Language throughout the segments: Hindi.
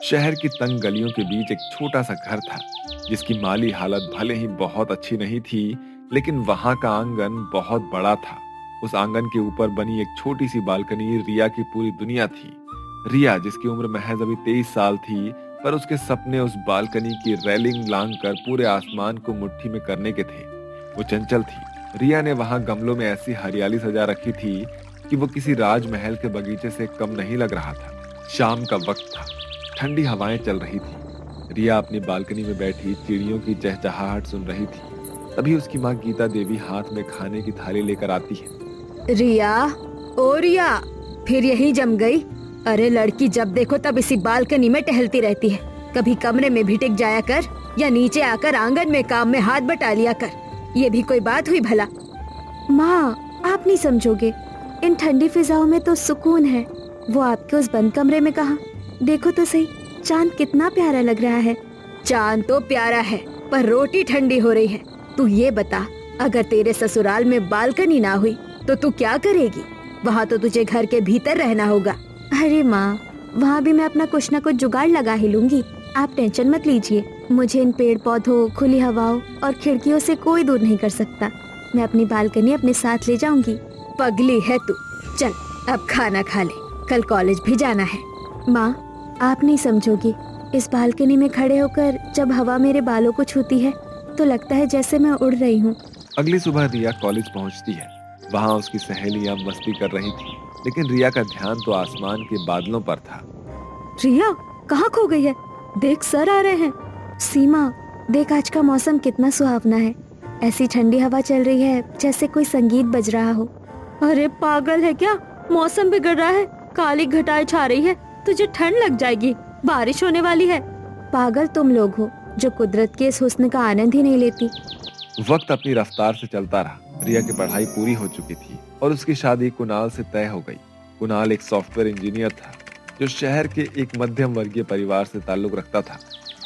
शहर की तंग गलियों के बीच एक छोटा सा घर था, जिसकी माली हालत भले ही बहुत अच्छी नहीं थी, लेकिन वहां का आंगन बहुत बड़ा था। उस आंगन के ऊपर बनी एक छोटी सी बालकनी रिया की पूरी दुनिया थी। रिया, जिसकी उम्र महज अभी 23 साल थी, पर उसके सपने उस बालकनी की रेलिंग लांग कर पूरे आसमान को मुट्ठी में करने के थे। वो चंचल थी। रिया ने वहां गमलों में ऐसी हरियाली सजा रखी थी कि वो किसी राजमहल के बगीचे से कम नहीं लग रहा था। शाम का वक्त था, ठंडी हवाएं चल रही थी। रिया अपनी बालकनी में बैठी चिड़ियों की चहचहाहट सुन रही थी। तभी उसकी माँ गीता देवी हाथ में खाने की थाली लेकर आती है। रिया, ओ रिया, फिर यही जम गई। अरे लड़की, जब देखो तब इसी बालकनी में टहलती रहती है। कभी कमरे में भी टिक जाया कर, या नीचे आकर आंगन में काम में हाथ बटा लिया कर। ये भी कोई बात हुई भला? माँ, आप नहीं समझोगे। इन ठंडी फिजाओं में तो सुकून है, वो आपके उस बंद कमरे में कहाँ। देखो तो सही, चांद कितना प्यारा लग रहा है। चांद तो प्यारा है, पर रोटी ठंडी हो रही है। तू ये बता, अगर तेरे ससुराल में बालकनी ना हुई तो तू क्या करेगी? वहाँ तो तुझे घर के भीतर रहना होगा। अरे माँ, वहाँ भी मैं अपना कुछ न कुछ जुगाड़ लगा ही लूंगी। आप टेंशन मत लीजिए। मुझे इन पेड़ पौधों, खुली हवाओं और खिड़कियों से कोई दूर नहीं कर सकता। मैं अपनी बालकनी अपने साथ ले जाऊंगी। पगली है तू। चल अब खाना खा ले, कल कॉलेज भी जाना है। माँ, आप नहीं समझोगी। इस बालकनी में खड़े होकर जब हवा मेरे बालों को छूती है तो लगता है जैसे मैं उड़ रही हूँ। अगली सुबह रिया कॉलेज पहुंचती है। वहां उसकी सहेलियां मस्ती कर रही थी, लेकिन रिया का ध्यान तो आसमान के बादलों पर था। रिया, कहाँ खो गई है? देख, सर आ रहे हैं। सीमा, देख आज का मौसम कितना सुहावना है। ऐसी ठंडी हवा चल रही है जैसे कोई संगीत बज रहा हो। अरे पागल है क्या? मौसम बिगड़ रहा है, काली घटाएं छा रही है, तुझे ठंड लग जाएगी। बारिश होने वाली है। पागल तुम लोग हो जो कुदरत के इस हुस्न का आनंद ही नहीं लेती। वक्त अपनी रफ्तार से चलता रहा। रिया की पढ़ाई पूरी हो चुकी थी और उसकी शादी कुणाल से तय हो गई। कुणाल एक सॉफ्टवेयर इंजीनियर था, जो शहर के एक मध्यम वर्गीय परिवार से ताल्लुक रखता था।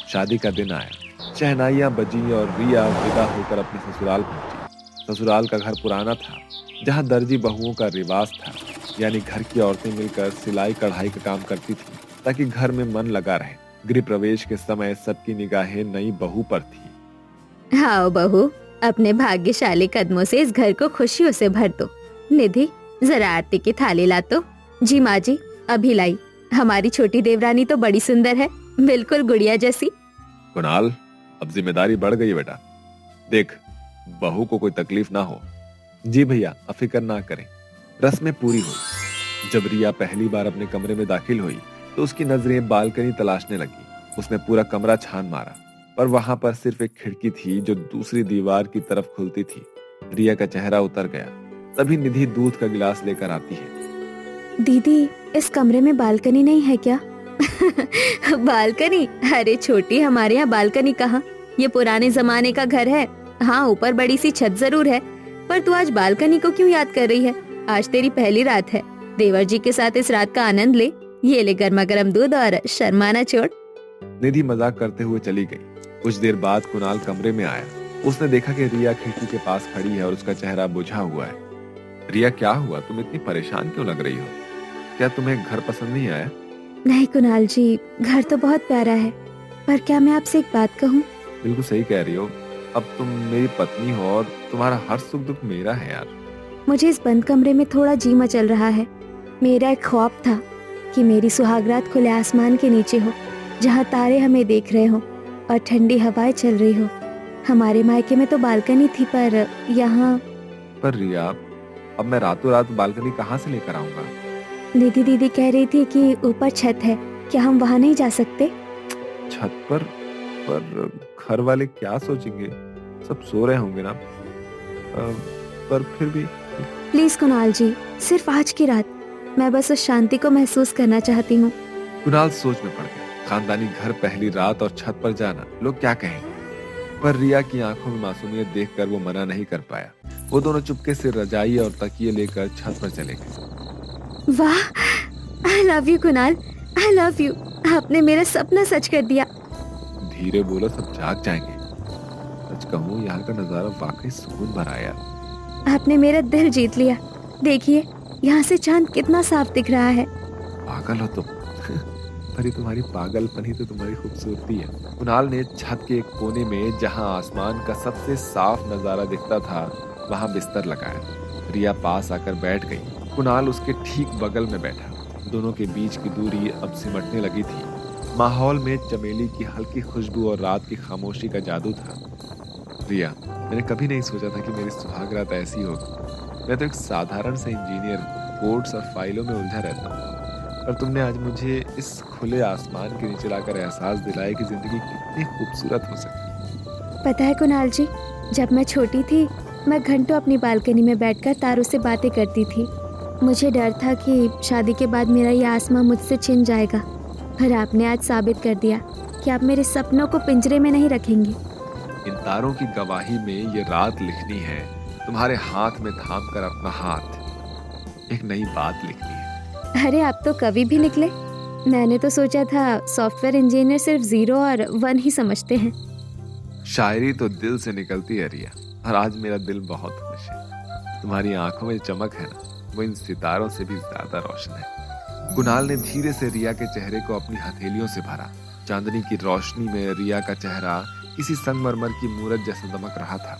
शादी का दिन आया, शहनाइयां बजी और रिया विदा होकर अपने ससुराल पहुंची। ससुराल का घर पुराना था, जहां दर्जी बहुओं का रिवाज था, यानी घर की औरतें मिलकर सिलाई कढ़ाई का काम करती थी ताकि घर में मन लगा रहे। गृह प्रवेश के समय सबकी निगाहें नई बहू पर थी। हाँ बहू, अपने भाग्यशाली कदमों से इस घर को खुशियों से भर दो। निधि, जरा आरती की थाली ला तो। जी माँ जी, अभी लाई। हमारी छोटी देवरानी तो बड़ी सुंदर है, बिल्कुल गुड़िया जैसी। कुणाल, अब जिम्मेदारी बढ़ गई बेटा। देख, बहू को कोई तकलीफ ना हो। जी भैया, फिक्र ना करें। रस्में पूरी हुई। जब रिया पहली बार अपने कमरे में दाखिल हुई तो उसकी नजरें बालकनी तलाशने लगी। उसने पूरा कमरा छान मारा, पर वहां पर सिर्फ एक खिड़की थी जो दूसरी दीवार की तरफ खुलती थी। रिया का चेहरा उतर गया। तभी निधि दूध का गिलास लेकर आती है। दीदी, इस कमरे में बालकनी नहीं है क्या? बालकनी? अरे छोटी, हमारे यहाँ बालकनी कहाँ, ये पुराने जमाने का घर है। हाँ, ऊपर बड़ी सी छत जरूर है, पर तू आज बालकनी को क्यों याद कर रही है? आज तेरी पहली रात है। देवर जी के साथ इस रात का आनंद ले। ये ले गर्मा गर्म दूध और शर्माना छोड़। निधि मजाक करते हुए चली गई। कुछ देर बाद कुणाल कमरे में आया। उसने देखा कि रिया खिड़की के पास खड़ी है और उसका चेहरा बुझा हुआ है। रिया, क्या हुआ? तुम इतनी परेशान क्यों लग रही हो? क्या तुम्हें घर पसंद नहीं आया? नहीं कुणाल जी, घर तो बहुत प्यारा है, पर क्या मैं आपसे एक बात कहूँ? बिल्कुल सही कह रही हो। अब तुम मेरी पत्नी हो और तुम्हारा हर सुख दुख मेरा है यार। मुझे इस बंद कमरे में थोड़ा जी मचल रहा है। मेरा एक ख्वाब था कि मेरी सुहागरात खुले आसमान के नीचे हो, जहाँ तारे हमें देख रहे हो और ठंडी हवाएं चल रही हो। हमारे मायके में तो बालकनी थी, पर यहाँ। पर रिया, अब मैं रातों रात बालकनी कहाँ से लेकर आऊंगा? निधि दीदी कह रही थी कि ऊपर छत है, क्या हम वहाँ नहीं जा सकते? छत पर घर वाले क्या सोचेंगे? सब सो रहे होंगे ना। पर फिर भी। प्लीज कुणाल जी, सिर्फ आज की रात। मैं बस उस शांति को महसूस करना चाहती हूँ। कुणाल सोच में पड़ गया। खानदानी घर, पहली रात और छत पर जाना, लोग क्या कहेंगे? पर रिया की आंखों में मासूमियत देखकर वो मना नहीं कर पाया। वो दोनों चुपके से रजाई और तकिए लेकर छत पर चले गए। वाह, I love you Kunal, I love you. आपने मेरा सपना सच कर दिया। धीरे बोलो, सब जाग जाएंगे। सच कहूँ, यहाँ का नजारा वाकई सुकून भरा है यार। आपने मेरा दिल जीत लिया। देखिए, यहाँ से चांद कितना साफ दिख रहा है। पागल हो तुम। पर ये तुम्हारी पागलपन ही तो तुम्हारी खूबसूरती है। कुणाल ने छत के एक कोने में, जहां आसमान का सबसे साफ नजारा दिखता था, वहां बिस्तर लगाया। रिया पास आकर बैठ गई। कुणाल उसके ठीक बगल में बैठा। दोनों के बीच की दूरी अब सिमटने लगी थी। माहौल में चमेली की हल्की खुशबू और रात की खामोशी का जादू था। रिया, मैंने कभी नहीं सोचा था कि मेरी सुहागरात ऐसी होगी। मैं तो एक साधारण से इंजीनियर हूँ, कोड्स और फाइलों में उलझा रहता हूँ, पर तुमने आज मुझे इस खुले आसमान के नीचे लाकर एहसास दिलाया कि जिंदगी कितनी खूबसूरत हो सकती है। पता है कुणाल जी, जब मैं छोटी थी मैं घंटों अपनी बालकनी में बैठकर तारों से बातें करती थी। मुझे डर था कि शादी के बाद मेरा ये आसमां मुझसे छिन जाएगा, पर आपने आज साबित कर दिया कि आप मेरे सपनों को पिंजरे में नहीं रखेंगे। इन तारों की गवाही में ये रात लिखनी है, तुम्हारे हाथ में थाम कर अपना हाथ, एक नई बात लिखनी है। अरे आप तो कवि भी निकले। मैंने तो सोचा था सॉफ्टवेयर इंजीनियर सिर्फ 0 और 1 ही समझते हैं। शायरी तो दिल से निकलती है रिया, और आज मेरा दिल बहुत खुश है। तुम्हारी आंखों में चमक है ना, वो इन सितारों से भी ज्यादा रोशन है। कुणाल ने धीरे से रिया के चेहरे को अपनी हथेलियों से भरा। चांदनी की रोशनी में रिया का चेहरा किसी संगमरमर की मूरत जैसा दमक रहा था।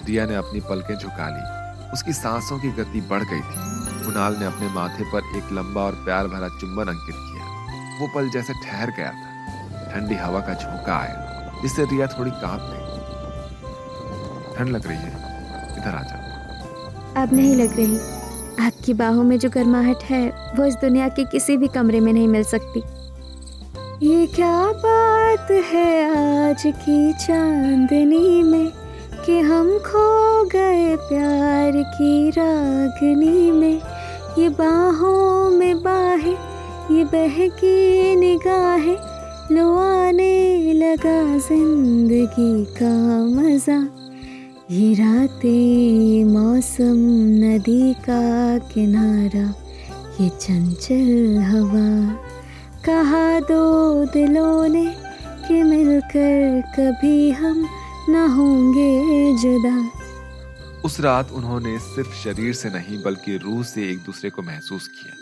रिया ने अपनी पलकें झुका ली। उसकी सांसों की गति बढ़ गई थी। कुणाल ने अपने माथे पर एक लंबा और प्यार भरा चुंबन अंकित किया। वो पल जैसे ठहर गया था। ठंडी हवा का झोंका आया, जिससे रिया थोड़ी कांप गई। ठंड लग रही है, इधर आ जाओ। अब नहीं लग रही। आपकी बाहों में जो गर्माहट है वो इस दुनिया के किसी भी कमरे में नहीं मिल सकती। ये क्या बात है आज की चांदनी में कि हम खो गए प्यार की रागनी में। ये बाहों में बाहें, ये बहकी निगाहें, लो आने लगा जिंदगी का मजा। ये रातें, ये मौसम, नदी का किनारा, ये चंचल हवा, कहा दो दिलों ने कि मिलकर कभी हम न होंगे जुदा। उस रात उन्होंने सिर्फ शरीर से नहीं बल्कि रूह से एक दूसरे को महसूस किया।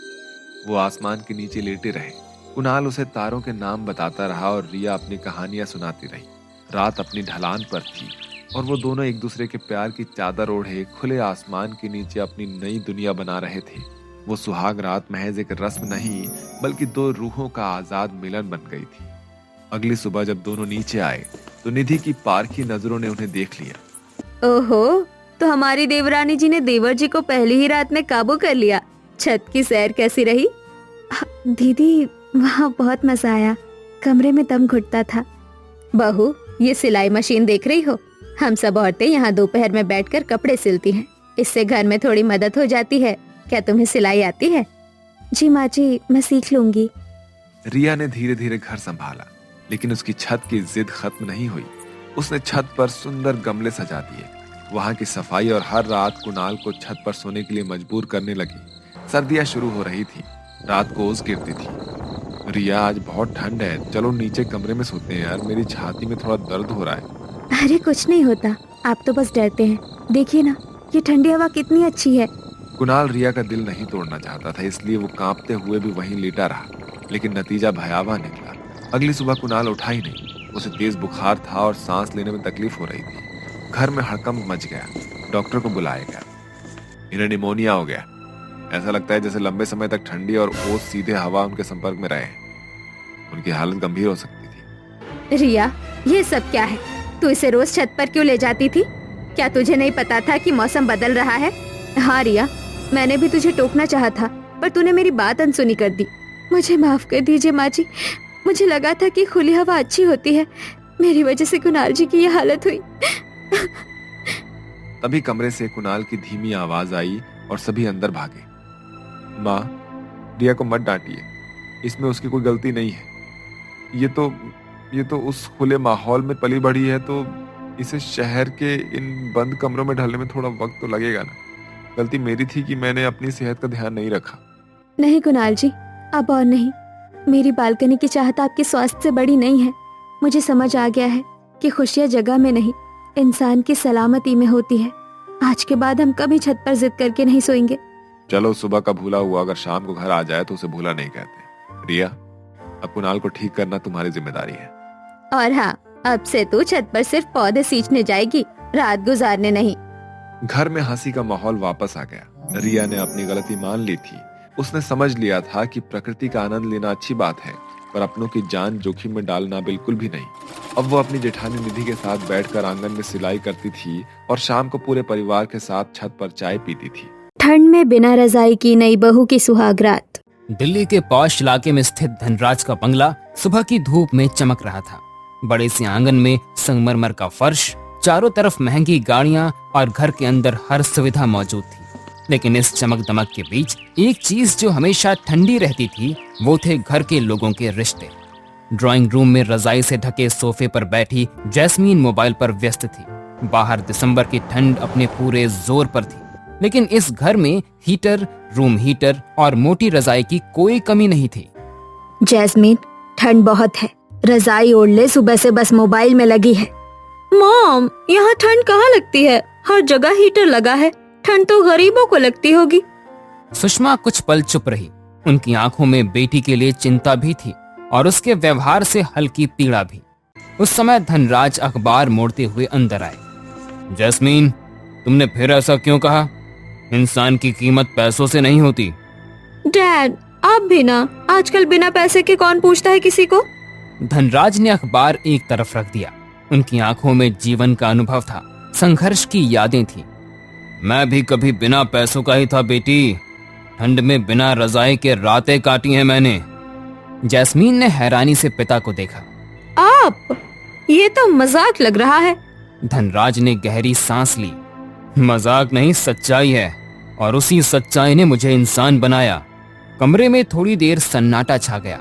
वो आसमान के नीचे लेटे रहे। कुणाल उसे तारों के नाम बताता रहा और रिया अपनी कहानियां सुनाती रही। रात अपनी ढलान पर थी और वो दोनों एक दूसरे के प्यार की चादर ओढ़े खुले आसमान के नीचे अपनी नई दुनिया बना रहे थे। वो सुहाग रात महज एक रस्म नहीं बल्कि दो रूहों का आजाद मिलन बन गई थी। अगली सुबह जब दोनों नीचे आए तो निधि की पारखी नजरों ने उन्हें देख लिया। ओहो, तो हमारी देवरानी जी ने देवर जी को पहली ही रात में काबू कर लिया। छत की सैर कैसी रही? दीदी, वहाँ बहुत मजा आया। कमरे में दम घुटता था। बहू, ये सिलाई मशीन देख रही हो? हम सब औरतें यहाँ दोपहर में बैठकर कपड़े सिलती हैं। इससे घर में थोड़ी मदद हो जाती है। क्या तुम्हें सिलाई आती है? जी माँ जी, मैं सीख लूंगी। रिया ने धीरे धीरे घर संभाला, लेकिन उसकी छत की जिद खत्म नहीं हुई। उसने छत पर सुंदर गमले सजा दिए। वहां की सफाई और हर रात कुणाल को छत पर सोने के लिए मजबूर करने लगी। सर्दियां शुरू हो रही थी। रात को ओस गिरती थी। रिया, आज बहुत ठंड है, चलो नीचे कमरे में सोते हैं यार, मेरी छाती में थोड़ा दर्द हो रहा है। अरे कुछ नहीं होता, आप तो बस डरते हैं। देखिए ना, ये ठंडी हवा कितनी अच्छी है। कुणाल रिया का दिल नहीं तोड़ना चाहता था, इसलिए वो कांपते हुए भी वहीं लेटा रहा, लेकिन नतीजा भयावह निकला। अगली सुबह कुणाल उठा ही नहीं। उसे तेज बुखार था और सांस लेने में तकलीफ हो रही थी। घर में हड़कंप मच गया। डॉक्टर को बुलाया गया। इन्हें निमोनिया हो गया। ऐसा लगता है जैसे लंबे समय तक ठंडी और ओस सीधे हवा उनके संपर्क में रहे। उनकी हालत गंभीर हो सकती थी। रिया, ये सब क्या है? तू इसे रोज छत पर क्यों ले जाती थी? क्या तुझे नहीं पता था कि मौसम बदल रहा है? हाँ रिया, मैंने भी तुझे टोकना चाहा था, पर तूने मेरी बात अनसुनी कर दी। मुझे माफ कर दीजिए माँ जी। मुझे लगा था कि खुली हवा अच्छी होती है। मेरी वजह से कुणाल जी की ये हालत हुई। तभी कमरे से कुणाल की धीमी आवाज आई और सभी अंदर भागे। माँ, रिया को मत डांटिए, इसमें उसकी कोई गलती नहीं है। ये तो उस खुले माहौल में पली बढ़ी है, तो इसे शहर के इन बंद कमरों में ढलने में थोड़ा वक्त तो लगेगा ना। गलती मेरी थी कि मैंने अपनी सेहत का ध्यान नहीं रखा। नहीं कुणाल जी, अब और नहीं। मेरी बालकनी की चाहत आपके स्वास्थ्य से बड़ी नहीं है। मुझे समझ आ गया है कि खुशियाँ जगह में नहीं, इंसान की सलामती में होती है। आज के बाद हम कभी छत पर जिद करके नहीं सोएंगे। चलो, सुबह का भूला हुआ अगर शाम को घर आ जाए तो उसे भूला नहीं कहते। रिया, अब कुणाल को ठीक करना तुम्हारी जिम्मेदारी है। और हाँ, अब से तू छत पर सिर्फ पौधे सींचने जाएगी, रात गुजारने नहीं। घर में हंसी का माहौल वापस आ गया। रिया ने अपनी गलती मान ली थी। उसने समझ लिया था कि प्रकृति का आनंद लेना अच्छी बात है, पर अपनों की जान जोखिम में डालना बिल्कुल भी नहीं। अब वो अपनी जेठानी निधि के साथ बैठकर आंगन में सिलाई करती थी और शाम को पूरे परिवार के साथ छत पर चाय पीती थी। ठंड में बिना रजाई की नई बहू की सुहागरात। दिल्ली के पॉश इलाके में स्थित धनराज का बंगला सुबह की धूप में चमक रहा था। बड़े से आंगन में संगमरमर का फर्श, चारों तरफ महंगी गाड़ियां और घर के अंदर हर सुविधा मौजूद थी। लेकिन इस चमक दमक के बीच एक चीज जो हमेशा ठंडी रहती थी, वो थे घर के लोगों के रिश्ते। ड्राइंग रूम में रजाई से ढके सोफे पर बैठी जैस्मीन मोबाइल पर व्यस्त थी। बाहर दिसंबर की ठंड अपने पूरे जोर पर थी, लेकिन इस घर में हीटर, रूम हीटर और मोटी रजाई की कोई कमी नहीं थी। जैस्मीन, ठंड बहुत है, रजाई ओढ़ ले, सुबह से बस मोबाइल में लगी है। मॉम, यहाँ ठंड कहाँ लगती है? हर जगह हीटर लगा है। ठंड तो गरीबों को लगती होगी। सुषमा कुछ पल चुप रही। उनकी आंखों में बेटी के लिए चिंता भी थी और उसके व्यवहार से हल्की पीड़ा भी। उस समय धनराज अखबार मोड़ते हुए अंदर आए। जैस्मीन, तुमने फिर ऐसा क्यों कहा? इंसान की कीमत पैसों से नहीं होती। डैड, आप भी ना, आजकल बिना पैसे के कौन पूछता है किसी को? धनराज ने अखबार एक तरफ रख दिया। उनकी आंखों में जीवन का अनुभव था, संघर्ष की यादें थी। मैं भी कभी बिना पैसों का ही था बेटी। ठंड में बिना रजाई के रातें काटी हैं मैंने। जैस्मीन ने हैरानी से पिता को देखा। आप? ये तो मजाक लग रहा है। धनराज ने गहरी सांस ली। मजाक नहीं, सच्चाई है, और उसी सच्चाई ने मुझे इंसान बनाया। कमरे में थोड़ी देर सन्नाटा छा गया।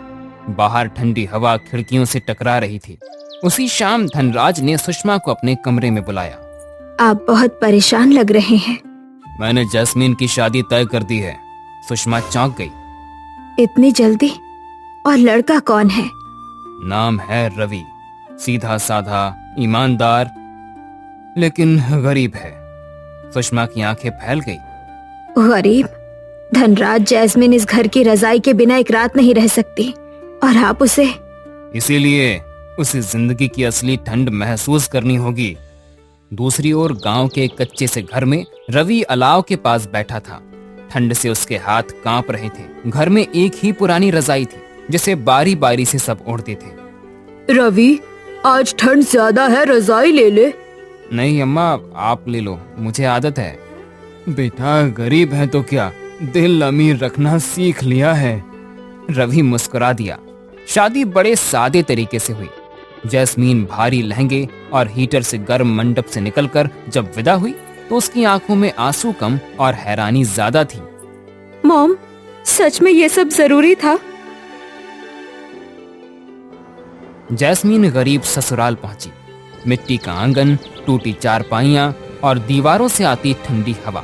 बाहर ठंडी हवा खिड़कियों से टकरा रही थी। उसी शाम धनराज ने सुषमा को अपने कमरे में बुलाया। आप बहुत परेशान लग रहे हैं। मैंने जैस्मीन की शादी तय कर दी है। सुषमा चौंक गई। इतनी जल्दी? और लड़का कौन है? नाम है रवि। सीधा साधा, ईमानदार, लेकिन गरीब है। सुषमा की आंखें फैल गई। गरीब? धनराज, जैस्मीन इस घर की रजाई के बिना एक रात नहीं रह सकती, और आप उसे? इसीलिए उसे जिंदगी की असली ठंड महसूस करनी होगी। दूसरी ओर गांव के एक कच्चे से घर में रवि अलाव के पास बैठा था। ठंड से उसके हाथ कांप रहे थे। घर में एक ही पुरानी रजाई थी जिसे बारी बारी से सब ओढ़ते थे। रवि, आज ठंड ज्यादा है, रजाई ले ले। नहीं अम्मा, आप ले लो, मुझे आदत है। बेटा, गरीब है तो क्या, दिल अमीर रखना सीख लिया है। रवि मुस्कुरा दिया। शादी बड़े सादे तरीके से हुई। जैस्मीन भारी लहंगे और हीटर से गर्म मंडप से निकलकर जब विदा हुई तो उसकी आंखों में आंसू कम और हैरानी ज्यादा थी। मॉम, सच में ये सब जरूरी था? जैस्मीन गरीब ससुराल पहुंची। मिट्टी का आंगन, टूटी चारपाइयां और दीवारों से आती ठंडी हवा।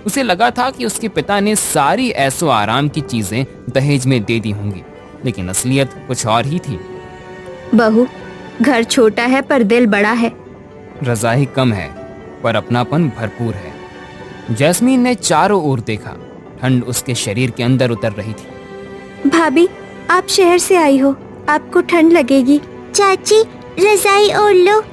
उसे लगा था कि उसके पिता ने सारी ऐसो आराम की चीजें दहेज में दे दी होंगी, लेकिन असलियत कुछ और ही थी। बहू, घर छोटा है पर दिल बड़ा है। रजाई कम है पर अपनापन भरपूर है। जैस्मीन ने चारों ओर देखा। ठंड उसके शरीर के अंदर उतर रही थी। भाभी, आप शहर से आई हो, आपको ठंड लगेगी। चाची, रजाई ओढ़ लो।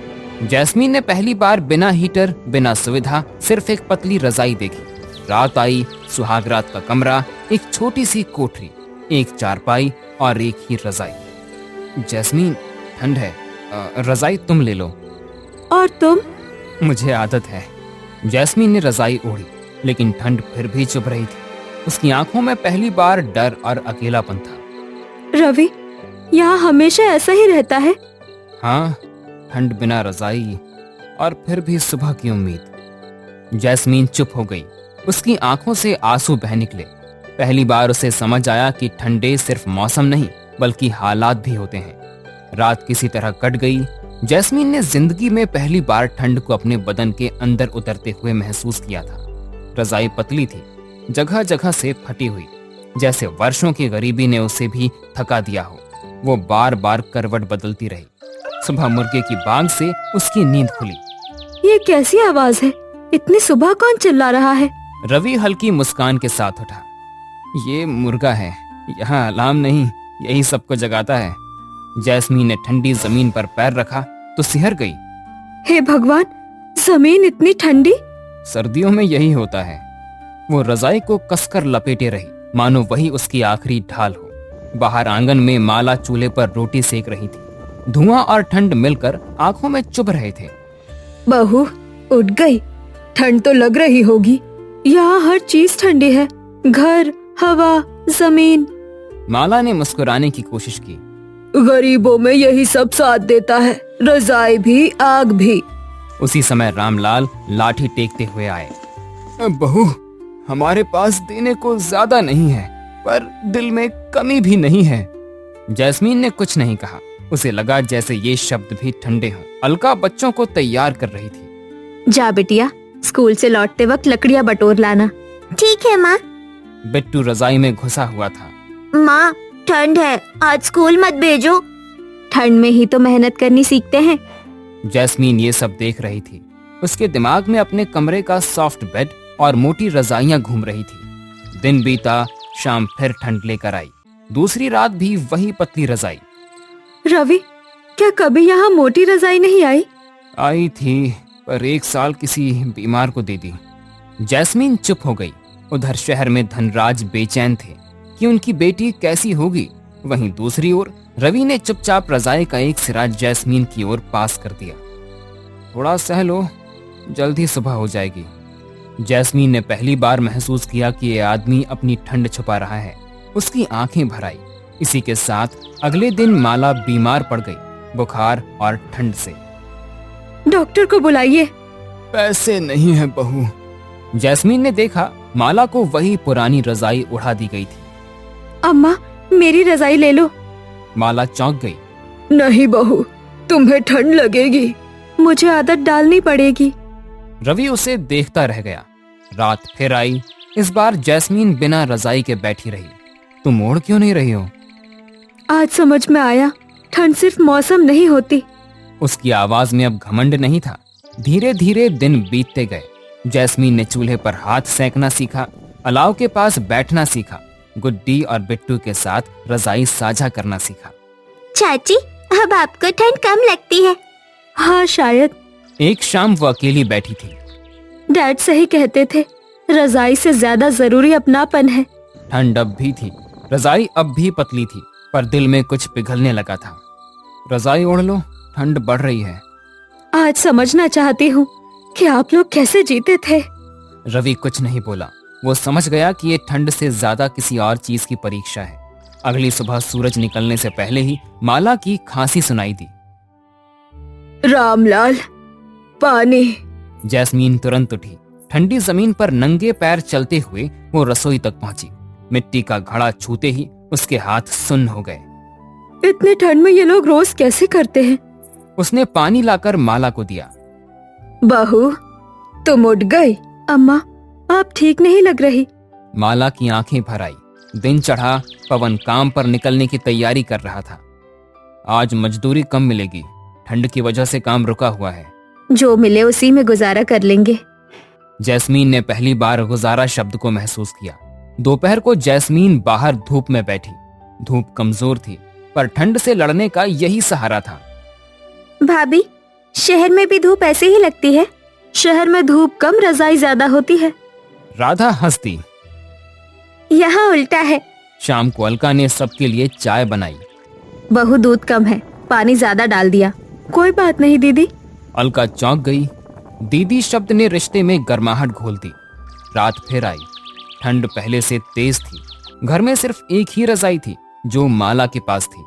जैस्मीन ने पहली बार बिना हीटर, बिना सुविधा, सिर्फ एक पतली रजाई देखी। रात आई, सुहागरात का कमरा, एक छोटी सी कोठरी, एक चारपाई और एक ही रजाई। जैस्मीन, ठंड है, रजाई तुम ले लो। और तुम? मुझे आदत है। जैस्मीन ने रजाई ओढ़ी, लेकिन ठंड फिर भी चुभ रही थी। उसकी आंखों में पहली बार डर और अकेलापन था। रवि, यहाँ हमेशा ऐसा ही रहता है? हाँ, ठंड, बिना रजाई और फिर भी सुबह की उम्मीद। जैस्मीन चुप हो गई। उसकी आंखों से आंसू बह निकले। पहली बार उसे समझ आया कि ठंडे सिर्फ मौसम नहीं बल्कि हालात भी होते हैं। रात किसी तरह कट गई। जैस्मीन ने जिंदगी में पहली बार ठंड को अपने बदन के अंदर उतरते हुए महसूस किया था। रजाई पतली थी, जगह जगह से फटी हुई, जैसे वर्षों की गरीबी ने उसे भी थका दिया हो। वो बार बार करवट बदलती रही। सुबह मुर्गे की बांग से उसकी नींद खुली। ये कैसी आवाज है? इतनी सुबह कौन चिल्ला रहा है? रवि हल्की मुस्कान के साथ उठा। ये मुर्गा है, यहाँ अलार्म नहीं, यही सबको जगाता है। जैस्मीन ने ठंडी जमीन पर पैर रखा तो सिहर गई। हे भगवान, जमीन इतनी ठंडी। सर्दियों में यही होता है। वो रजाई को कसकर लपेटे रही, मानो वही उसकी आखिरी ढाल हो। बाहर आंगन में माला चूल्हे पर रोटी सेक रही थी। धुआं और ठंड मिलकर आंखों में चुभ रहे थे। बहू उठ गई। ठंड तो लग रही होगी। यहाँ हर चीज ठंडी है, घर, हवा, जमीन। माला ने मुस्कुराने की कोशिश की। गरीबों में यही सब साथ देता है, रजाई भी, आग भी। उसी समय रामलाल लाठी टेकते हुए आए। बहू, हमारे पास देने को ज्यादा नहीं है, पर दिल में कमी भी नहीं है। जैस्मीन ने कुछ नहीं कहा। उसे लगा जैसे ये शब्द भी ठंडे हों। अलका बच्चों को तैयार कर रही थी। जा बिटिया, स्कूल से लौटते वक्त लकड़ियाँ बटोर लाना। ठीक है माँ। बिट्टू रजाई में घुसा हुआ था। माँ, ठंड है, आज स्कूल मत भेजो। ठंड में ही तो मेहनत करनी सीखते हैं। जैस्मीन ये सब देख रही थी। उसके दिमाग में अपने कमरे का सॉफ्ट बेड और मोटी रजाइयां घूम रही थी। दिन बीता, शाम फिर ठंड लेकर आई। दूसरी रात भी वही पतली रजाई। रवि, क्या कभी यहाँ मोटी रजाई नहीं आई? आई थी, पर 1 साल किसी बीमार को दे दी। जैस्मीन चुप हो गई। उधर शहर में धनराज बेचैन थे कि उनकी बेटी कैसी होगी। वहीं दूसरी ओर रवि ने चुपचाप रजाई का एक सिरा जैस्मीन की ओर पास कर दिया। थोड़ा सह लो, जल्द ही सुबह हो जाएगी। जैस्मीन ने पहली बार महसूस किया कि ये आदमी अपनी ठंड छुपा रहा है। उसकी आंखें भर आई। इसी के साथ अगले दिन माला बीमार पड़ गई, बुखार और ठंड से। डॉक्टर को बुलाइए। पैसे नहीं है बहू। जैस्मीन ने देखा माला को वही पुरानी रजाई उड़ा दी गई थी। अम्मा, मेरी रजाई ले लो। माला चौंक गई। नहीं बहू, तुम्हें ठंड लगेगी। मुझे आदत डालनी पड़ेगी। रवि उसे देखता रह गया। रात फिर आई। इस बार जैस्मीन बिना रजाई के बैठी रही। तुम ओढ़ क्यों नहीं रही हो? आज समझ में आया, ठंड सिर्फ मौसम नहीं होती। उसकी आवाज में अब घमंड नहीं था। धीरे धीरे दिन बीतते गए। जैस्मीन ने चूल्हे पर हाथ सेंकना सीखा, अलाव के पास बैठना सीखा, गुड्डी और बिट्टू के साथ रजाई साझा करना सीखा। चाची, अब आपको ठंड कम लगती है। हाँ शायद। एक शाम वो अकेली बैठी थी। डैड सही कहते थे, रजाई से ज्यादा जरूरी अपनापन है। ठंड अब भी थी। रजाई अब भी पतली थी, पर दिल में कुछ पिघलने लगा था। रजाई ओढ़ लो, ठंड बढ़ रही है। आज समझना चाहती हूँ कि आप लोग कैसे जीते थे। रवि कुछ नहीं बोला। वो समझ गया कि ये ठंड से ज्यादा किसी और चीज की परीक्षा है। अगली सुबह सूरज निकलने से पहले ही माला की खांसी सुनाई दी। रामलाल, पानी। जैस्मीन तुरंत उठी। ठंडी जमीन पर नंगे पैर चलते हुए वो रसोई तक पहुंची। मिट्टी का घड़ा छूते ही उसके हाथ सुन्न हो गए। इतने ठंड में ये लोग रोज कैसे करते हैं? उसने पानी लाकर माला को दिया। बहू, तुम उठ गई। अम्मा, आप ठीक नहीं लग रही। माला की आंखें भर आई। दिन चढ़ा। पवन काम पर निकलने की तैयारी कर रहा था। आज मजदूरी कम मिलेगी, ठंड की वजह से काम रुका हुआ है। जो मिले उसी में गुजारा कर लेंगे। जैस्मीन ने पहली बार गुजारा शब्द को महसूस किया। दोपहर को जैस्मीन बाहर धूप में बैठी। धूप कमजोर थी, पर ठंड से लड़ने का यही सहारा था। भाभी, शहर में भी धूप ऐसे ही लगती है? शहर में धूप कम, रजाई ज्यादा होती है। राधा हंसती। यहाँ उल्टा है। शाम को अलका ने सबके लिए चाय बनाई। बहू, दूध कम है, पानी ज्यादा डाल दिया। कोई बात नहीं दीदी। अलका चौंक गई। दीदी शब्द ने रिश्ते में गर्माहट घोल दी। रात फिर आई। ठंड पहले से तेज थी। घर में सिर्फ एक ही रजाई थी, जो माला के पास थी।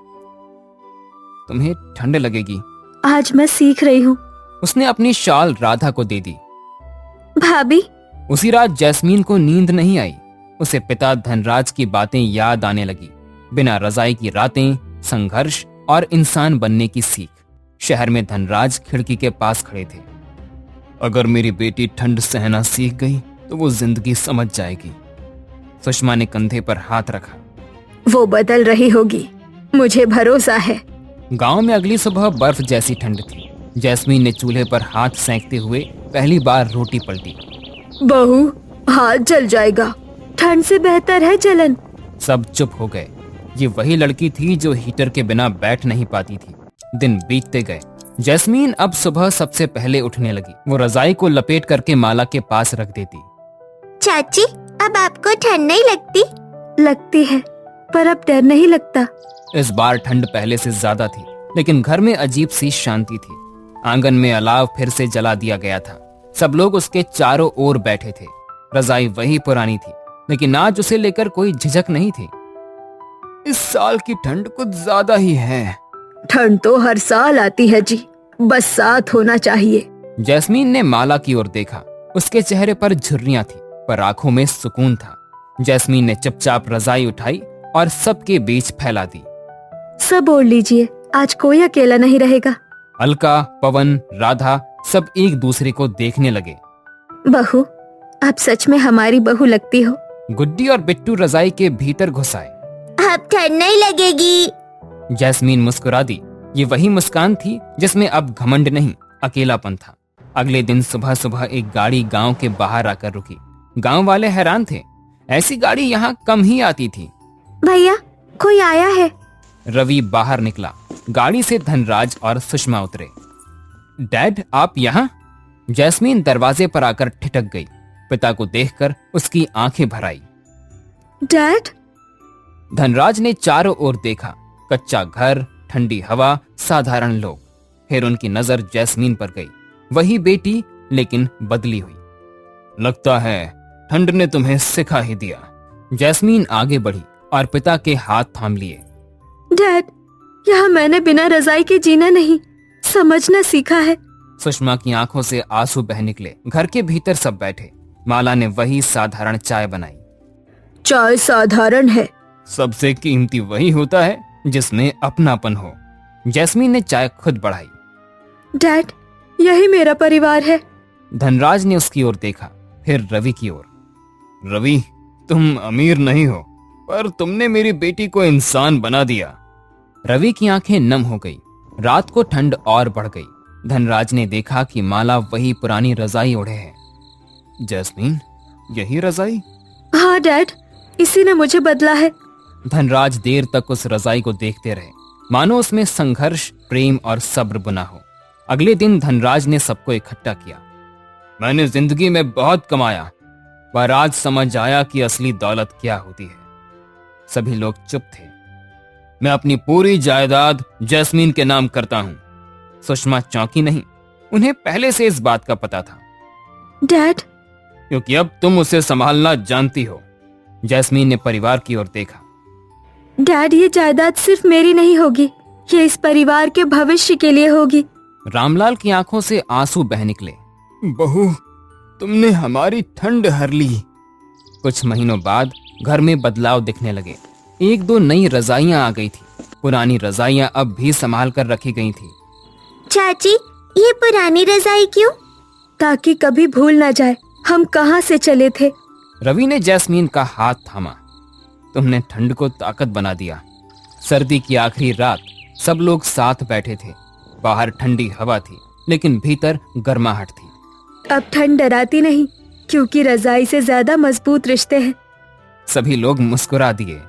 तुम्हें ठंड लगेगी। आज मैं सीख रही हूँ। उसने अपनी शाल राधा को दे दी। भाभी, उसी रात जैस्मीन को नींद नहीं आई। उसे पिता धनराज की बातें याद आने लगी। बिना रजाई की रातें, संघर्ष और इंसान बनने की सीख। शहर में धनराज खिड़की के पास खड़े थे। अगर मेरी बेटी ठंड सहना सीख गई तो वो जिंदगी समझ जाएगी। सुषमा ने कंधे पर हाथ रखा। वो बदल रही होगी, मुझे भरोसा है। गांव में अगली सुबह बर्फ जैसी ठंड थी। जैस्मीन ने चूल्हे पर हाथ सेंकते हुए पहली बार रोटी पलटी। बहू, हाथ जल जाएगा। ठंड से बेहतर है जलन। सब चुप हो गए। ये वही लड़की थी जो हीटर के बिना बैठ नहीं पाती थी। दिन बीतते गए। जैस्मीन अब सुबह सबसे पहले उठने लगी। वो रजाई को लपेट करके माला के पास रख देती। चाची, अब आपको ठंड नहीं लगती? लगती है, पर अब डर नहीं लगता। इस बार ठंड पहले से ज्यादा थी, लेकिन घर में अजीब सी शांति थी। आंगन में अलाव फिर से जला दिया गया था। सब लोग उसके चारों ओर बैठे थे। रजाई वही पुरानी थी, लेकिन आज उसे लेकर कोई झिझक नहीं थी। इस साल की ठंड कुछ ज्यादा ही है। ठंड तो हर साल आती है जी, बस साथ होना चाहिए। जैस्मीन ने माला की ओर देखा। उसके चेहरे पर झुर्रियां थी, पर आंखों में सुकून था। जैस्मीन ने चुपचाप रजाई उठाई और सबके बीच फैला दी। सब ओढ़ लीजिए, आज कोई अकेला नहीं रहेगा। अलका, पवन, राधा सब एक दूसरे को देखने लगे। बहू, आप सच में हमारी बहू लगती हो। गुड्डी और बिट्टू रजाई के भीतर घुस आए। अब ठंड नहीं लगेगी। जैस्मीन मुस्कुरा दी। ये वही मुस्कान थी जिसमें अब घमंड नहीं, अकेलापन था। अगले दिन सुबह सुबह एक गाड़ी गांव के बाहर आकर रुकी। गांव वाले हैरान थे, ऐसी गाड़ी यहाँ कम ही आती थी। भैया, कोई आया है। रवि बाहर निकला। गाड़ी से धनराज और सुषमा उतरे। डैड, आप यहाँ? जैस्मीन दरवाजे पर आकर ठिठक गई। पिता को देखकर उसकी आंखें भर आई। डैड? धनराज ने चारों ओर देखा। कच्चा घर, ठंडी हवा, साधारण लोग। फिर उनकी नजर जैस्मीन पर गई। वही बेटी, लेकिन बदली हुई। लगता है ठंड ने तुम्हें सिखा ही दिया। जैस्मीन आगे बढ़ी और पिता के हाथ थाम लिए। डैड, यहाँ मैंने बिना रजाई के जीना नहीं, समझना सीखा है। सुषमा की आंखों से आंसू बह निकले। घर के भीतर सब बैठे। माला ने वही साधारण चाय बनाई। चाय साधारण है। सबसे कीमती वही होता है जिसमें अपनापन हो। जैस्मीन ने चाय खुद बढ़ाई। डैड, यही मेरा परिवार है। धनराज ने उसकी ओर देखा, फिर रवि की ओर। रवि, तुम अमीर नहीं हो, पर तुमने मेरी बेटी को इंसान बना दिया। रवि की आंखें नम हो गई। रात को ठंड और बढ़ गई। धनराज ने देखा कि माला वही पुरानी रजाई ओढ़े है। जैस्मीन, यही रजाई? हाँ डैड, इसी ने मुझे बदला है। धनराज देर तक उस रजाई को देखते रहे, मानो उसमें संघर्ष, प्रेम और सब्र बुना हो। अगले दिन धनराज ने सबको इकट्ठा किया। मैंने जिंदगी में बहुत कमाया, पर आज समझ आया कि असली दौलत क्या होती है। सभी लोग चुप थे। मैं अपनी पूरी जायदाद जैस्मीन के नाम करता हूं। सुषमा चौंकी नहीं, उन्हें पहले से इस बात का पता था। डैड? क्योंकि अब तुम उसे संभालना जानती हो। जैस्मीन ने परिवार की ओर देखा। डैड, ये जायदाद सिर्फ मेरी नहीं होगी, ये इस परिवार के भविष्य के लिए होगी। रामलाल की आंखों से आंसू बह निकले। बहू, तुमने हमारी ठंड हर ली। कुछ महीनों बाद घर में बदलाव दिखने लगे। एक दो नई रजाइयां आ गई थी। पुरानी रजाइयां अब भी संभाल कर रखी गई थी। चाची, ये पुरानी रजाई क्यों? ताकि कभी भूल ना जाए हम कहाँ से चले थे। रवि ने जैस्मीन का हाथ थामा। तुमने ठंड को ताकत बना दिया। सर्दी की आखिरी रात सब लोग साथ बैठे थे। बाहर ठंडी हवा थी, लेकिन भीतर गर्माहट थी। अब ठंड डराती नहीं, क्योंकि रजाई से ज्यादा मजबूत रिश्ते हैं। सभी लोग मुस्कुरा दिए।